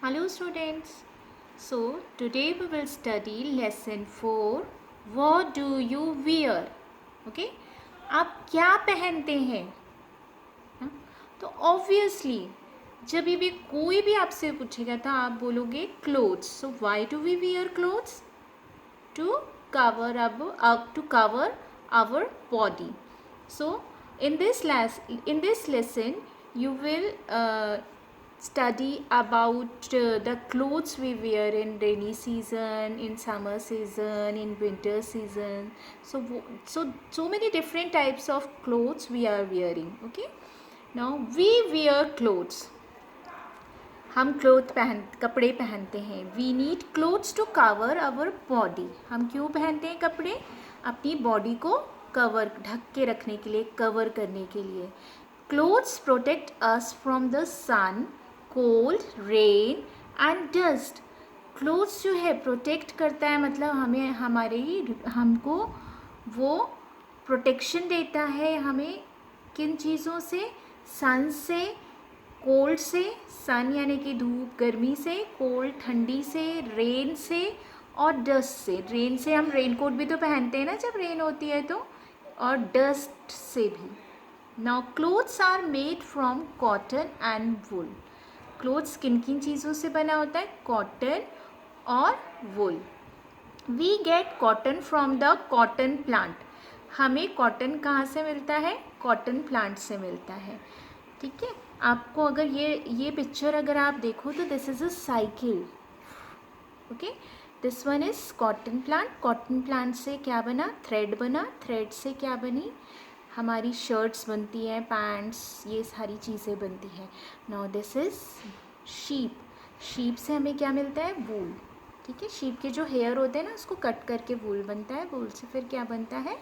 Hello students. So today we will study lesson 4. What do you wear? Okay? आप क्या पहनते हैं? हाँ? तो ऑब्वियसली जब भी कोई भी आपसे पूछेगा तो आप बोलोगे clothes. So why do we wear clothes? To cover to cover our body. So in this lesson you will study about the clothes we wear in rainy season, in summer season, in winter season. So many different types of clothes we are wearing. Okay, now we wear clothes. हम कपड़े पहनते हैं. We need clothes to cover our body. हम क्यों पहनते हैं कपड़े? अपनी बॉडी को ढक के रखने के लिए, कवर करने के लिए. Clothes protect us from the sun, cold, rain and dust. Clothes जो है प्रोटेक्ट करता है, मतलब हमको वो प्रोटेक्शन देता है. हमें किन चीज़ों से? सन से, कोल्ड से, सन यानी कि धूप गर्मी से, कोल्ड ठंडी से, रेन से और डस्ट से. रेन से हम रेनकोट भी तो पहनते हैं ना जब रेन होती है तो, और डस्ट से भी. Now clothes are made from cotton and wool. Clothes किन किन चीज़ों से बना होता है? कॉटन और wool. We get cotton from the cotton plant. हमें कॉटन कहाँ से मिलता है? कॉटन प्लांट से मिलता है. ठीक है, आपको अगर ये पिक्चर अगर आप देखो तो this is a cycle. Okay, this one is cotton plant. Cotton plant से क्या बना? थ्रेड बना. थ्रेड से क्या बनी? हमारी शर्ट्स बनती हैं, पैंट्स, ये सारी चीज़ें बनती हैं. Now this is sheep. Sheep से हमें क्या मिलता है? वूल. ठीक है, शीप के जो हेयर होते हैं ना उसको कट करके वूल बनता है. वूल से फिर क्या बनता है?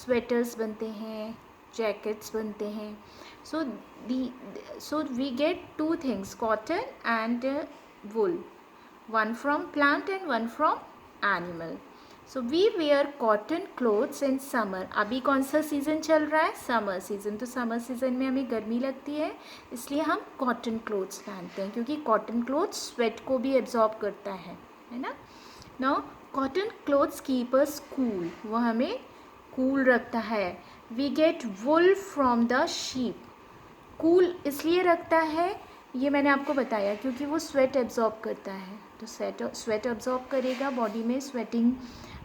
स्वेटर्स बनते हैं, जैकेट्स बनते हैं. So we get two things, cotton and wool, one from plant and one from animal. So we wear cotton clothes in summer. अभी कौन सा सीज़न चल रहा है? Summer season. तो समर सीज़न में हमें गर्मी लगती है, इसलिए हम कॉटन क्लोथ्स पहनते हैं, क्योंकि कॉटन क्लोथ्स स्वेट को भी एब्जॉर्ब करता है ना. Now cotton clothes keep us cool. वो हमें कूल रखता है. We get wool from the sheep. Cool इसलिए रखता है, ये मैंने आपको बताया, क्योंकि वो स्वेट एब्जॉर्ब करता है. तो स्वेट एब्जॉर्ब करेगा बॉडी में. स्वेटिंग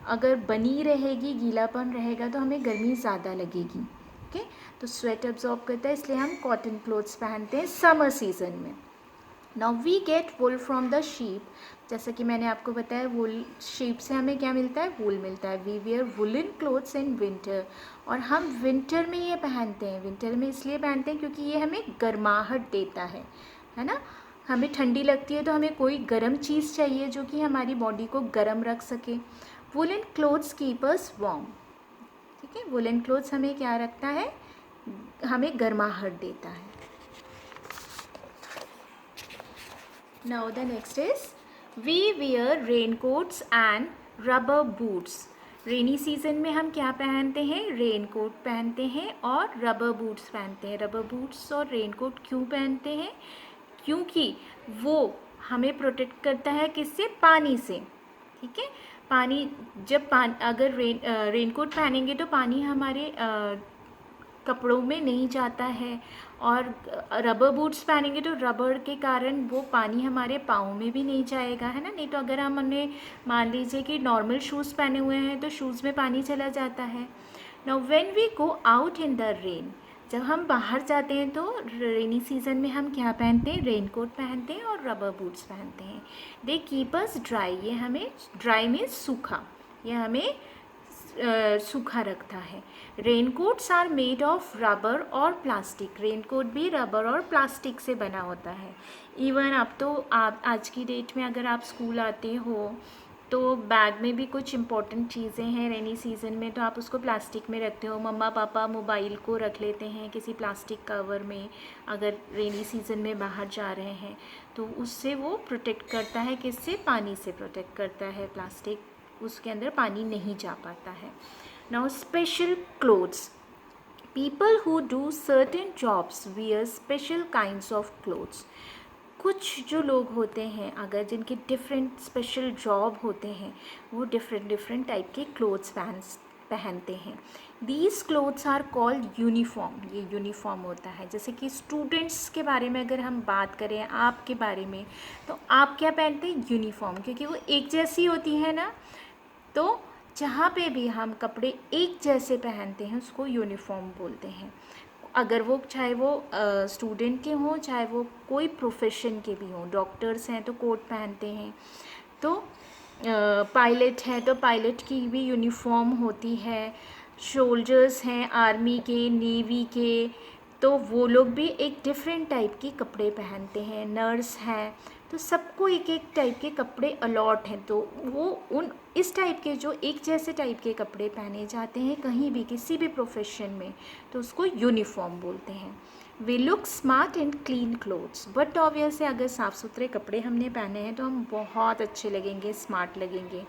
अगर बनी रहेगी, गीलापन रहेगा तो हमें गर्मी ज़्यादा लगेगी. ओके, तो स्वेट एब्जॉर्ब करता है, इसलिए हम कॉटन क्लोथ्स पहनते हैं समर सीज़न में. Now we get wool from the sheep. जैसा कि मैंने आपको बताया, वुल, शीप से हमें क्या मिलता है? वुल मिलता है. We wear woollen clothes in winter. और हम विंटर में ये पहनते हैं. विंटर में इसलिए पहनते हैं क्योंकि ये हमें गर्माहट देता है ना. हमें ठंडी लगती है तो हमें कोई गर्म चीज़ चाहिए जो कि हमारी बॉडी को गर्म रख सके. वुलन क्लोथ्स कीप अस वार्म. ठीक है, वुलन क्लोथ्स हमें क्या रखता है? हमें गर्माहट देता है. Now the next is we wear raincoats and rubber boots. Rainy season में हम क्या पहनते हैं? रेनकोट पहनते हैं और रबर बूट्स पहनते हैं. रबर बूट्स और रेनकोट क्यों पहनते हैं? क्योंकि वो हमें प्रोटेक्ट करता है किससे? पानी से. ठीक है, पानी अगर रेनकोट पहनेंगे तो पानी हमारे कपड़ों में नहीं जाता है. और रबर बूट्स पहनेंगे तो रबर के कारण वो पानी हमारे पाँव में भी नहीं जाएगा, है ना. नहीं तो अगर हमने मान लीजिए कि नॉर्मल शूज़ पहने हुए हैं तो शूज़ में पानी चला जाता है. Now when we go out in the rain. जब हम बाहर जाते हैं तो रेनी सीज़न में हम क्या पहनते हैं? रेनकोट पहनते हैं और रबर बूट्स पहनते हैं. They keep us dry. ये हमें ड्राई मीन्स सूखा, ये हमें सूखा रखता है. Raincoats are made of rubber और प्लास्टिक. रेनकोट भी रबर और प्लास्टिक से बना होता है. इवन अब तो आप आज की डेट में अगर आप स्कूल आते हो तो बैग में भी कुछ इम्पोर्टेंट चीज़ें हैं रेनी सीज़न में तो आप उसको प्लास्टिक में रखते हो. मम्मा पापा मोबाइल को रख लेते हैं किसी प्लास्टिक कवर में अगर रेनी सीज़न में बाहर जा रहे हैं, तो उससे वो प्रोटेक्ट करता है. किससे? पानी से प्रोटेक्ट करता है. प्लास्टिक, उसके अंदर पानी नहीं जा पाता है. Now special clothes. People who do certain jobs wear special kinds of clothes. कुछ जो लोग होते हैं अगर जिनके डिफरेंट स्पेशल जॉब होते हैं वो डिफरेंट टाइप के क्लोथ्स पहनते हैं. These clothes are called uniform. ये यूनिफॉर्म होता है. जैसे कि स्टूडेंट्स के बारे में अगर हम बात करें आपके बारे में, तो आप क्या पहनते हैं? यूनिफॉर्म, क्योंकि वो एक जैसी होती है ना. तो जहाँ पे भी हम कपड़े एक जैसे पहनते हैं उसको यूनिफॉर्म बोलते हैं. अगर वो चाहे वो स्टूडेंट के हों, चाहे वो कोई प्रोफेशन के भी हों. डॉक्टर्स हैं तो कोट पहनते हैं. तो पायलट हैं तो पायलट की भी यूनिफॉर्म होती है. सोल्जर्स हैं आर्मी के, नेवी के, तो वो लोग भी एक डिफरेंट टाइप के कपड़े पहनते हैं. नर्स हैं तो सबको एक एक टाइप के कपड़े अलॉट हैं. तो वो उन इस टाइप के जो एक जैसे टाइप के कपड़े पहने जाते हैं कहीं भी किसी भी प्रोफेशन में, तो उसको यूनिफॉर्म बोलते हैं. We look smart and clean clothes. But obviously अगर साफ़ सुथरे कपड़े हमने पहने हैं तो हम बहुत अच्छे लगेंगे, स्मार्ट लगेंगे.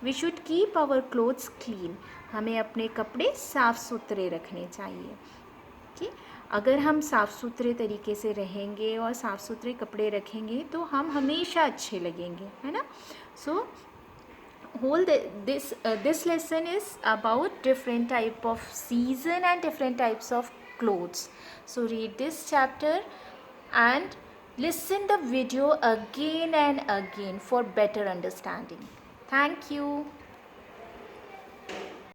We should keep our clothes clean. हमें अपने कपड़े साफ़ सुथरे रखने चाहिए. कि अगर हम साफ़ सुथरे तरीके से रहेंगे और साफ़ सुथरे कपड़े रखेंगे तो हम हमेशा अच्छे लगेंगे, है ना. सो this lesson is about different type of season and different types of clothes. So read this chapter and listen the video again and again for better understanding. Thank you.